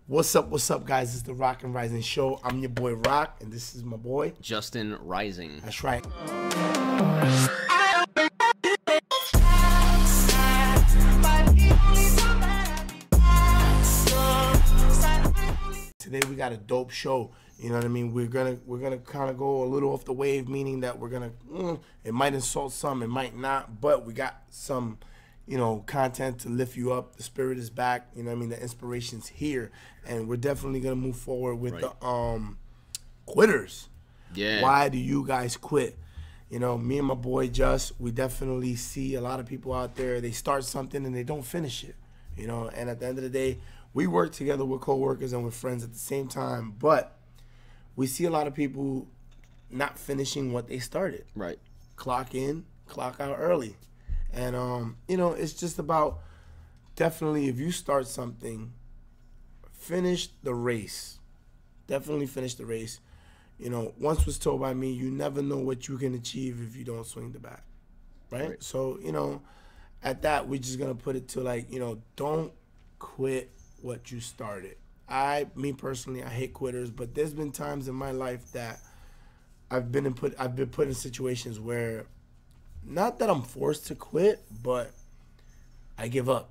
What's up, guys? It's the Rock and Rising Show. I'm your boy Rock, and this is my boy Justin Rising. That's right. Today we got a dope show. You know what I mean? We're gonna kind of go a little off the wave, meaning that we're gonna it might insult some, it might not, but we got some, you know, content to lift you up. The spirit is back. You know what I mean? The inspiration's here, and we're definitely gonna move forward with the quitters. Yeah. Why do you guys quit? You know, me and my boy Just, we definitely see a lot of people out there. They start something and they don't finish it. You know, and at the end of the day, we work together with coworkers and with friends at the same time, but we see a lot of people not finishing what they started. Right. Clock in, clock out early. And, you know, it's just about definitely if you start something, finish the race. Definitely finish the race. You know, once was told by me, you never know what you can achieve if you don't swing the bat. Right? So, you know, at that, we're just going to put it to like, you know, don't quit what you started. Me personally, I hate quitters, but there's been times in my life that I've been put in situations where, not that I'm forced to quit, but I give up.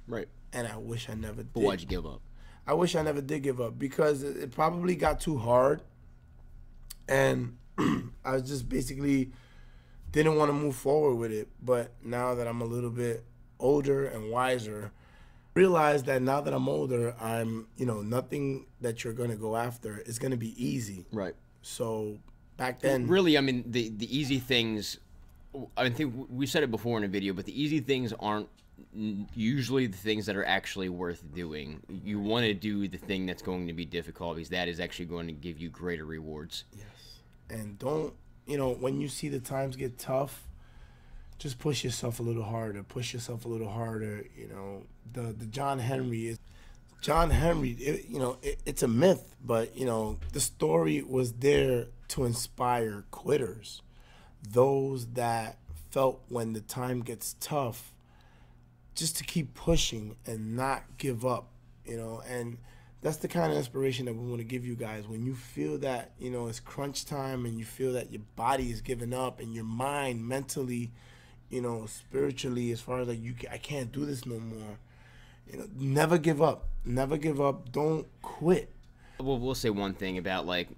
Right. And I wish I never did. But why'd you give up? I wish I never did give up because it probably got too hard, and I just basically didn't want to move forward with it. But now that I'm a little bit older and wiser, realize that now that I'm older, you know, nothing that you're going to go after is going to be easy. Right. So back then, really, I mean, the easy things, I think we said it before in a video, but the easy things aren't usually the things that are actually worth doing. You want to do the thing that's going to be difficult because that is actually going to give you greater rewards. Yes. And don't, you know, when you see the times get tough, just push yourself a little harder. Push yourself a little harder. You know, the John Henry, you know, it's a myth, but, you know, the story was there to inspire quitters. Those that felt when the time gets tough, just to keep pushing and not give up, you know. And that's the kind of inspiration that we want to give you guys. When you feel that, you know, it's crunch time and you feel that your body is giving up and your mind mentally, you know, spiritually, as far as like I can't do this no more. You know, never give up. Never give up. Don't quit. Well, we'll say one thing about, like,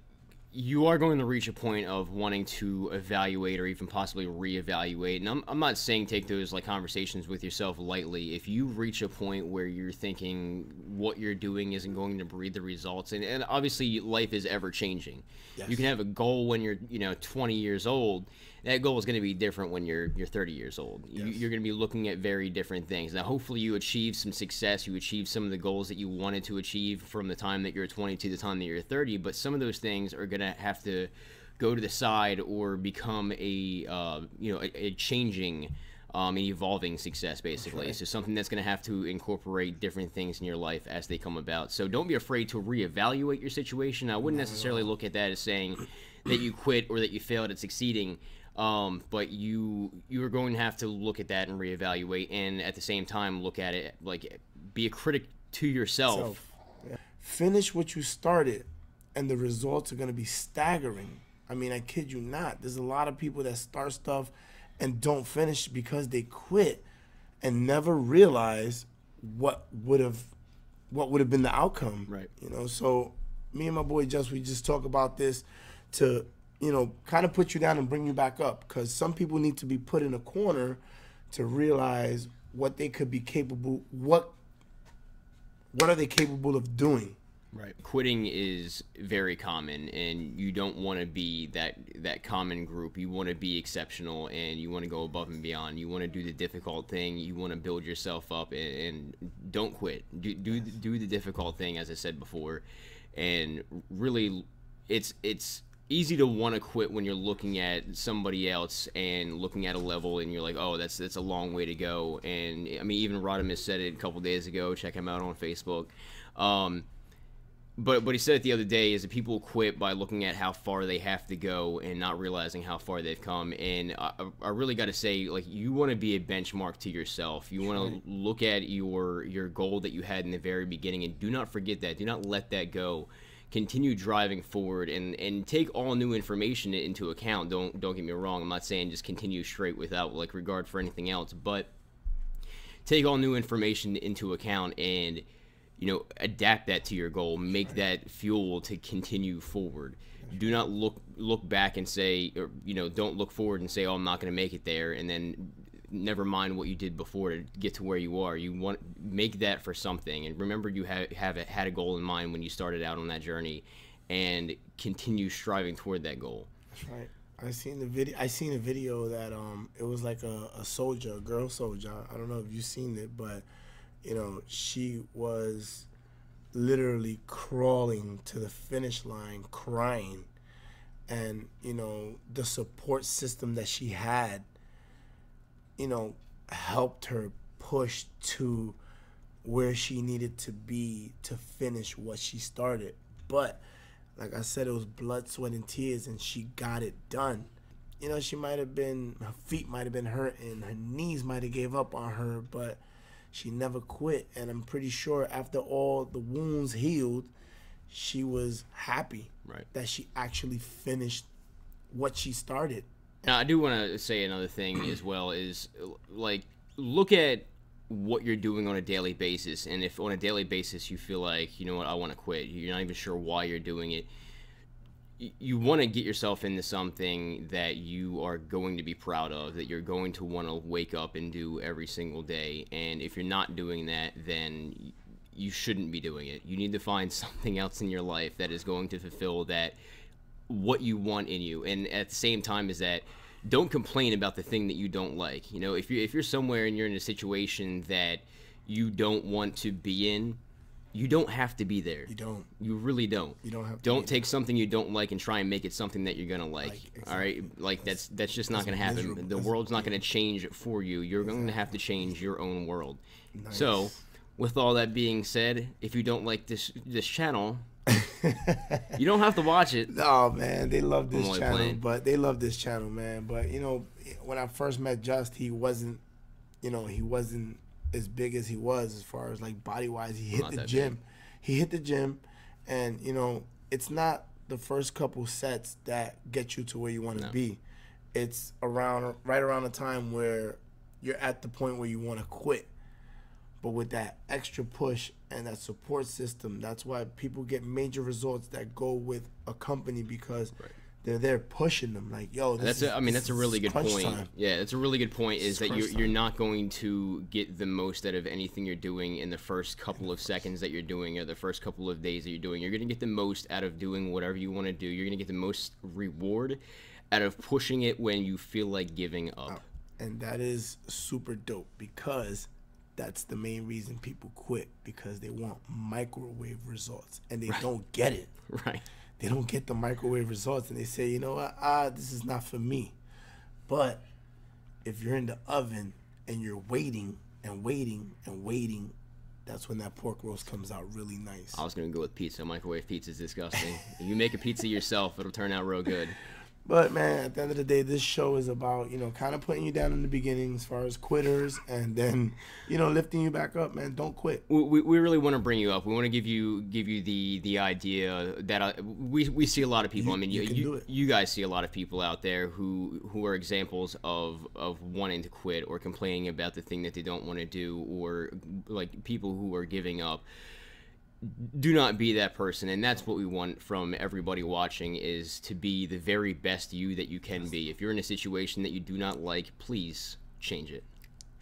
you are going to reach a point of wanting to evaluate or even possibly reevaluate. And I'm not saying take those like conversations with yourself lightly. If you reach a point where you're thinking what you're doing isn't going to breed the results, and obviously life is ever changing. Yes. You can have a goal when you're, you know, 20 years old. That goal is going to be different when you're 30 years old. Yes. You're going to be looking at very different things. Now, hopefully you achieve some success. You achieve some of the goals that you wanted to achieve from the time that you're 20 to the time that you're 30. But some of those things are going to have to go to the side or become a changing and evolving success, basically. Right. So something that's going to have to incorporate different things in your life as they come about. So don't be afraid to reevaluate your situation. I wouldn't necessarily look at that as saying that you quit or that you failed at succeeding. But you are going to have to look at that and reevaluate, and at the same time look at it like be a critic to yourself. Yeah. Finish what you started, and the results are going to be staggering. I mean, I kid you not. There's a lot of people that start stuff and don't finish because they quit and never realize what would have been the outcome. Right. You know. So me and my boy we just talk about this to, you know, kind of put you down and bring you back up, because some people need to be put in a corner to realize what they could be capable, what are they capable of doing. Right. Quitting is very common, and you don't want to be that common group. You want to be exceptional, and you want to go above and beyond. You want to do the difficult thing. You want to build yourself up, and don't quit. Do the difficult thing, as I said before. And really, it's easy to want to quit when you're looking at somebody else and looking at a level and you're like, oh, that's a long way to go. And I mean, even Rodimus said it a couple days ago. Check him out on Facebook. But he said it the other day is that people quit by looking at how far they have to go and not realizing how far they've come. And I really got to say, like, you want to be a benchmark to yourself. You want to look at your goal that you had in the very beginning, and do not forget that. Do not let that go. Continue driving forward and take all new information into account. Don't get me wrong. I'm not saying just continue straight without like regard for anything else, but take all new information into account and, you know, adapt that to your goal. Make that fuel to continue forward. Do not look back and say, or, you know, don't look forward and say, oh, I'm not going to make it there, and then never mind what you did before to get to where you are. You want make that for something, and remember you had a goal in mind when you started out on that journey, and continue striving toward that goal. That's right. I seen a video that it was like a soldier, a girl soldier. I don't know if you've seen it, but you know, she was literally crawling to the finish line, crying, and you know, the support system that she had, you know, helped her push to where she needed to be to finish what she started. But like I said, it was blood, sweat, and tears, and she got it done. You know, her feet might have been hurting, her knees might have gave up on her, but she never quit. And I'm pretty sure after all the wounds healed, she was happy that she actually finished what she started. Now, I do want to say another thing as well is, like, look at what you're doing on a daily basis, and if on a daily basis you feel like, you know what, I want to quit, you're not even sure why you're doing it, you want to get yourself into something that you are going to be proud of, that you're going to want to wake up and do every single day. And if you're not doing that, then you shouldn't be doing it. You need to find something else in your life that is going to fulfill that, what you want in you. And at the same time is that, don't complain about the thing that you don't like. You know, if you're somewhere and you're in a situation that you don't want to be in, you don't have to be there. You don't. You really don't. You don't have to. Don't take something you don't like and try and make it something that you're gonna like. Exactly. All right, like that's just not gonna happen. Miserable. The world's not gonna change for you. You're going to have to change your own world. Nice. So, with all that being said, if you don't like this channel, you don't have to watch it. No, man, they love this channel, but they love this channel, man. But you know, when I first met Just, he wasn't as big as he was as far as like body wise. He hit the gym. He hit the gym, and you know, it's not the first couple sets that get you to where you want to be. It's right around the time where you're at the point where you want to quit. But with that extra push and that support system, that's why people get major results that go with a company, because they're there pushing them. Like, yo, that's a really good point. Time. Yeah, that's a really good point. Is that you're not going to get the most out of anything you're doing in the first couple of seconds that you're doing, or the first couple of days that you're doing. You're going to get the most out of doing whatever you want to do. You're going to get the most reward out of pushing it when you feel like giving up. And that is super dope, because that's the main reason people quit, because they want microwave results and they don't get it. Right. They don't get the microwave results, and they say, you know what, this is not for me. But if you're in the oven and you're waiting and waiting and waiting, that's when that pork roast comes out really nice. I was going to go with pizza. Microwave pizza is disgusting. If you make a pizza yourself, it'll turn out real good. But, man, at the end of the day, this show is about, you know, kind of putting you down in the beginning as far as quitters, and then, you know, lifting you back up, man. Don't quit. We really want to bring you up. We want to give you the idea that we see a lot of people. You guys see a lot of people out there who are examples of wanting to quit or complaining about the thing that they don't want to do, or like people who are giving up. Do not be that person, and that's what we want from everybody watching, is to be the very best you that you can be. If you're in a situation that you do not like, please change it.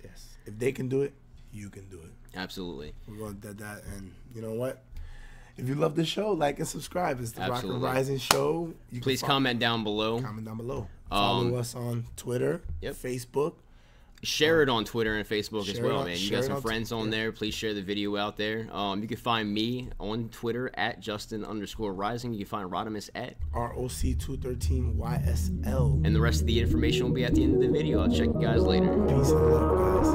Yes. If they can do it, you can do it. Absolutely. We're going to do that, and you know what? If you love the show, like and subscribe. It's the Rock and Rising Show. Please comment down below. Comment down below. Follow us on Twitter, Facebook. Share it on Twitter and Facebook as well, man. You got some friends on there. Please share the video out there. You can find me on Twitter at Justin_Rising. You can find Rodimus at ROC213YSL. And the rest of the information will be at the end of the video. I'll check you guys later. Peace and love, guys.